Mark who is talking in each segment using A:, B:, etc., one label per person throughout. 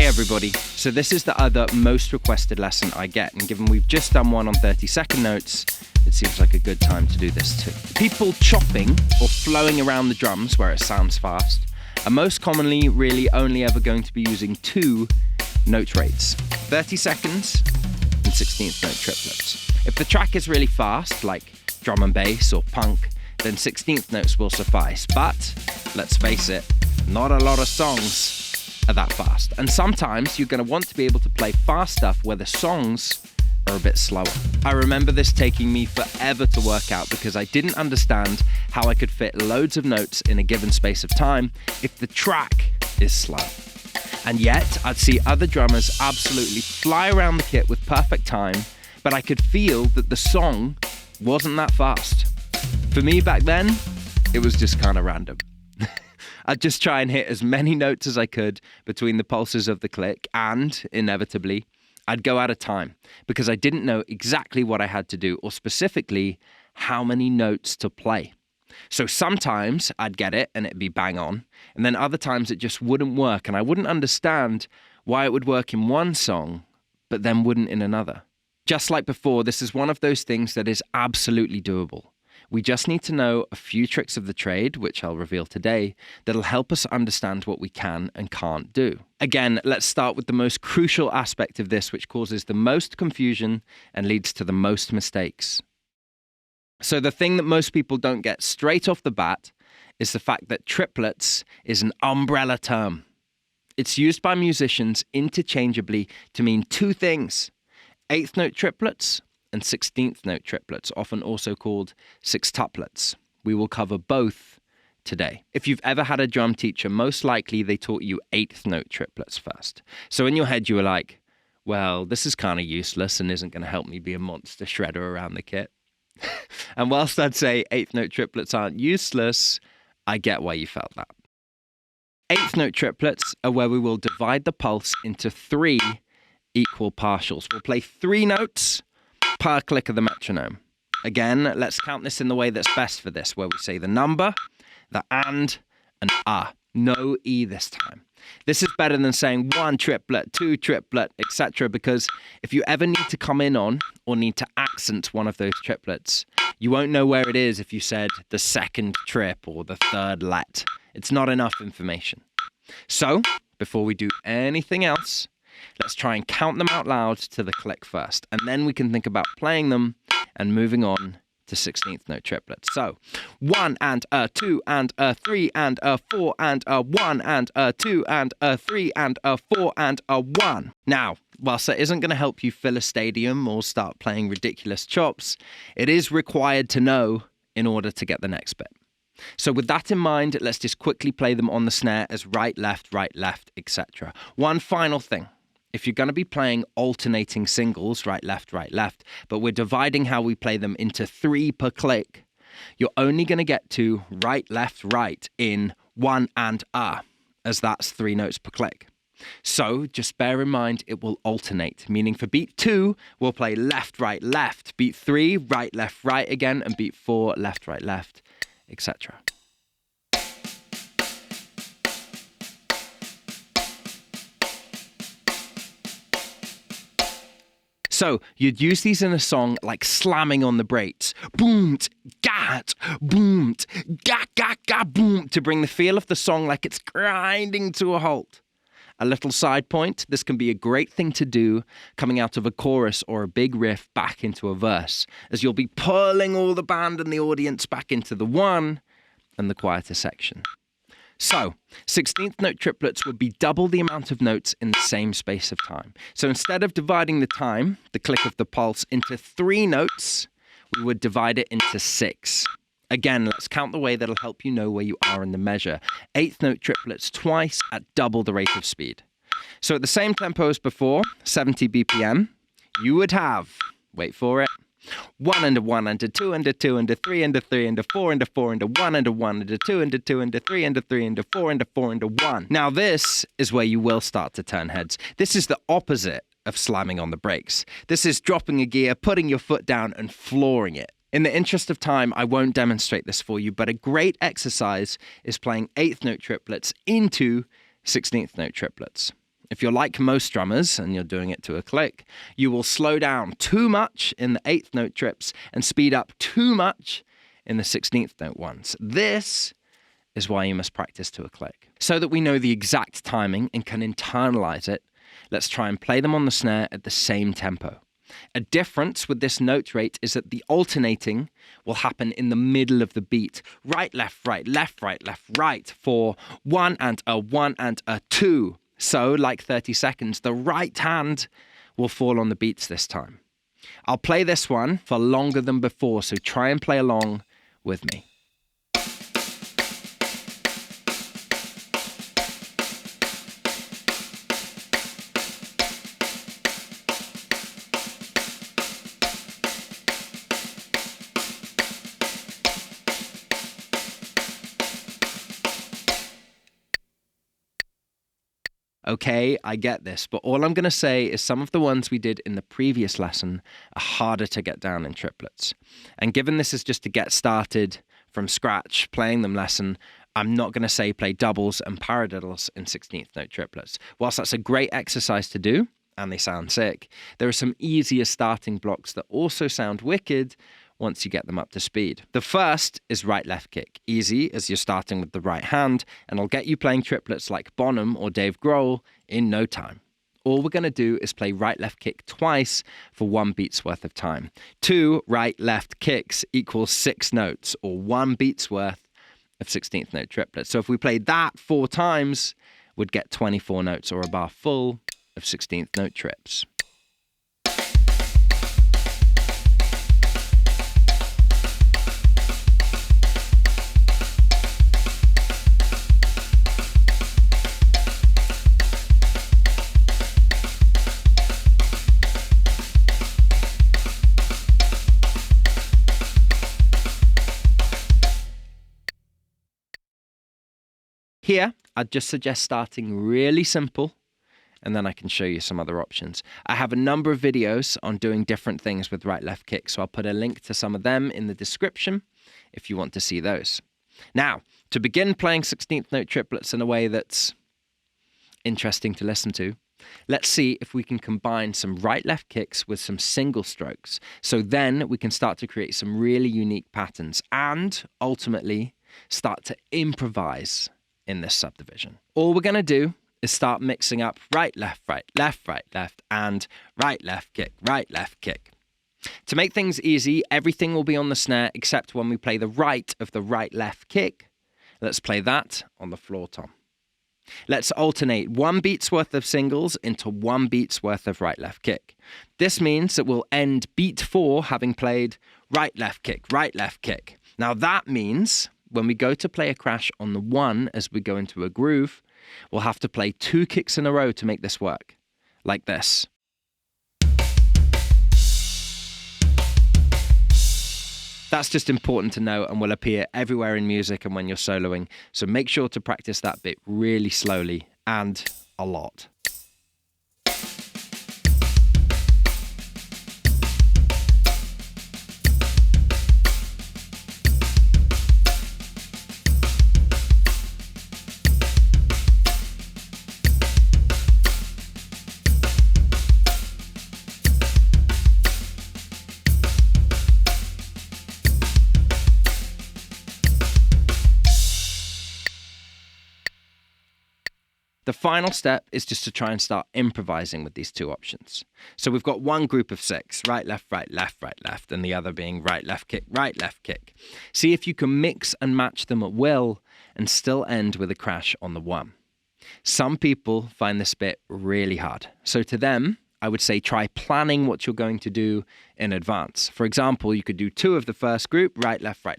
A: Hey everybody, so this is the other most requested lesson I get, and given we've just done one on 30-second notes, it seems like a good time to do this too. People chopping or flowing around the drums where it sounds fast are most commonly really only ever going to be using two note rates, 30 seconds and 16th note triplets. If the track is really fast, like drum and bass or punk, then 16th notes will suffice. But let's face it, not a lot of songs are that fast. And sometimes you're going to want to be able to play fast stuff where the songs are a bit slower. I remember this taking me forever to work out because I didn't understand how I could fit loads of notes in a given space of time if the track is slow. And yet, I'd see other drummers absolutely fly around the kit with perfect time, but I could feel that the song wasn't that fast. For me back then, it was just kind of random. I'd just try and hit as many notes as I could between the pulses of the click, and inevitably, I'd go out of time because I didn't know exactly what I had to do, or specifically, how many notes to play. So sometimes I'd get it and it'd be bang on, and then other times it just wouldn't work, and I wouldn't understand why it would work in one song, but then wouldn't in another. Just like before, this is one of those things that is absolutely doable. We just need to know a few tricks of the trade, which I'll reveal today, that'll help us understand what we can and can't do. Again, let's start with the most crucial aspect of this, which causes the most confusion and leads to the most mistakes. So the thing that most people don't get straight off the bat is the fact that triplets is an umbrella term. It's used by musicians interchangeably to mean two things: 8th note triplets and 16th note triplets, often also called sextuplets. We will cover both today. If you've ever had a drum teacher, most likely they taught you 8th note triplets first. So in your head you were like, well, this is kind of useless and isn't going to help me be a monster shredder around the kit. And whilst I'd say 8th note triplets aren't useless, I get why you felt that. 8th note triplets are where we will divide the pulse into 3 equal partials. We'll play 3 notes per click of the metronome. Again, let's count this in the way that's best for this, where we say the number, the and no E this time. This is better than saying 1 triplet, 2 triplet, etc., because if you ever need to come in on or need to accent one of those triplets, you won't know where it is if you said the 2nd trip or the 3rd let. It's not enough information. So, before we do anything else, let's try and count them out loud to the click first, and then we can think about playing them and moving on to 16th note triplets. So, 1 and a 2 and a 3 and a 4 and a 1 and a 2 and a 3 and a 4 and a 1. Now, whilst that isn't going to help you fill a stadium or start playing ridiculous chops, it is required to know in order to get the next bit. So with that in mind, let's just quickly play them on the snare as right, left, etc. One final thing. If you're going to be playing alternating singles, right, left, but we're dividing how we play them into 3 per click, you're only going to get to right, left in 1 and as that's 3 notes per click. So just bear in mind it will alternate, meaning for beat 2, we'll play left, beat 3, right again, and beat 4, left, etc. So you'd use these in a song like slamming on the brakes. Boom, gat, boom, gat, boom, to bring the feel of the song like it's grinding to a halt. A little side point, this can be a great thing to do coming out of a chorus or a big riff back into a verse, as you'll be pulling all the band and the audience back into the one and the quieter section. So, 16th note triplets would be double the amount of notes in the same space of time. So instead of dividing the time, the click of the pulse, into 3 notes, we would divide it into 6. Again, let's count the way that'll help you know where you are in the measure. 8th note triplets twice at double the rate of speed. So at the same tempo as before, 70 BPM, you would have, wait for it, 1 and a 1 and a 2 and a 2 and a 3 and a 3 and a 4 and a 4 and a 1 and a 1 and a 2 and a 2 and a 3 and a 3 and a 4 and a 4 and a 1. Now this is where you will start to turn heads. This is the opposite of slamming on the brakes. This is dropping a gear, putting your foot down and flooring it. In the interest of time, I won't demonstrate this for you, but a great exercise is playing 8th note triplets into 16th note triplets. If you're like most drummers and you're doing it to a click, you will slow down too much in the 8th note trips and speed up too much in the 16th note ones. This is why you must practice to a click. So that we know the exact timing and can internalize it, let's try and play them on the snare at the same tempo. A difference with this note rate is that the alternating will happen in the middle of the beat. Right, left, left, right for 1 and a 1 and a 2. So, like 30 seconds, the right hand will fall on the beats this time. I'll play this one for longer than before, so try and play along with me. Okay, I get this, but all I'm going to say is some of the ones we did in the previous lesson are harder to get down in triplets. And given this is just a get started from scratch playing them lesson, I'm not going to say play doubles and paradiddles in 16th note triplets. Whilst that's a great exercise to do, and they sound sick, there are some easier starting blocks that also sound wicked once you get them up to speed. The first is right-left kick. Easy, as you're starting with the right hand, and I'll get you playing triplets like Bonham or Dave Grohl in no time. All we're going to do is play right-left kick twice for 1 beat's worth of time. 2 right-left kicks equals 6 notes, or 1 beat's worth of 16th note triplets. So if we played that 4 times, we'd get 24 notes, or a bar full of 16th note trips. Here, I'd just suggest starting really simple, and then I can show you some other options. I have a number of videos on doing different things with right-left kick, so I'll put a link to some of them in the description if you want to see those. Now, to begin playing 16th note triplets in a way that's interesting to listen to, let's see if we can combine some right-left kicks with some single strokes. So then we can start to create some really unique patterns and ultimately start to improvise in this subdivision. All we're going to do is start mixing up right, left, and right, left, kick. To make things easy, everything will be on the snare except when we play the right of the right, left kick. Let's play that on the floor tom. Let's alternate 1 beat's worth of singles into 1 beat's worth of right, left kick. This means that we'll end beat 4 having played right, left kick. Now that means when we go to play a crash on the 1 as we go into a groove, we'll have to play 2 kicks in a row to make this work, like this. That's just important to know and will appear everywhere in music and when you're soloing, so make sure to practice that bit really slowly and a lot. The final step is just to try and start improvising with these 2 options. So we've got one group of 6, right, left, and the other being right, left kick. See if you can mix and match them at will and still end with a crash on the 1. Some people find this bit really hard. So to them, I would say try planning what you're going to do in advance. For example, you could do 2 of the first group, right, left, then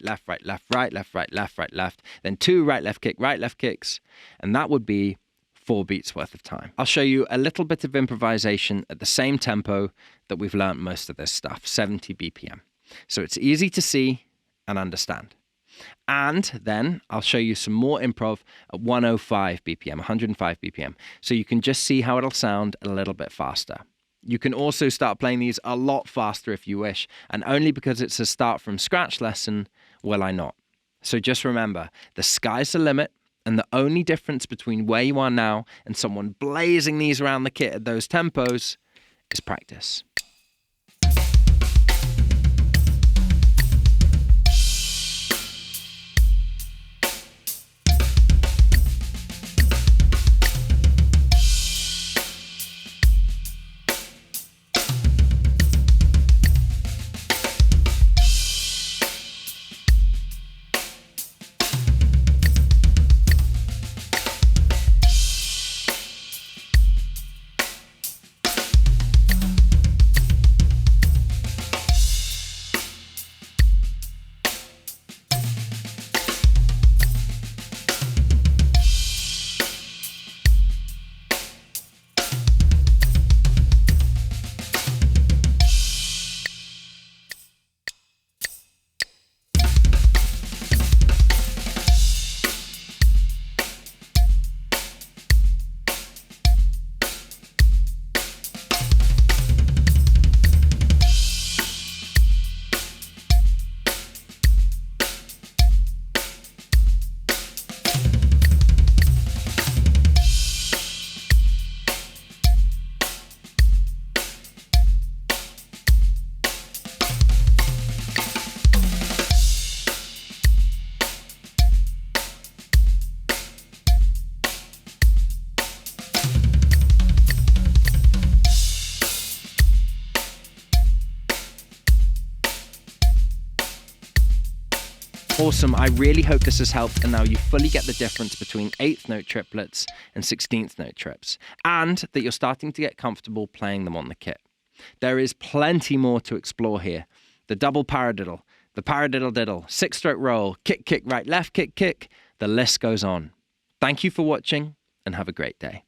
A: 2 right, left kicks, and that would be 4 beats worth of time. I'll show you a little bit of improvisation at the same tempo that we've learned most of this stuff, 70 BPM. So it's easy to see and understand. And then I'll show you some more improv at 105 BPM, 105 BPM, so you can just see how it'll sound a little bit faster. You can also start playing these a lot faster if you wish, and only because it's a start from scratch lesson will I not. So just remember, the sky's the limit, And the only difference between where you are now and someone blazing these around the kit at those tempos is practice. Awesome, I really hope this has helped and now you fully get the difference between 8th note triplets and 16th note trips, and that you're starting to get comfortable playing them on the kit. There is plenty more to explore here. The double paradiddle, the paradiddle diddle, 6-stroke roll, kick, kick, right, left, kick, kick, the list goes on. Thank you for watching and have a great day.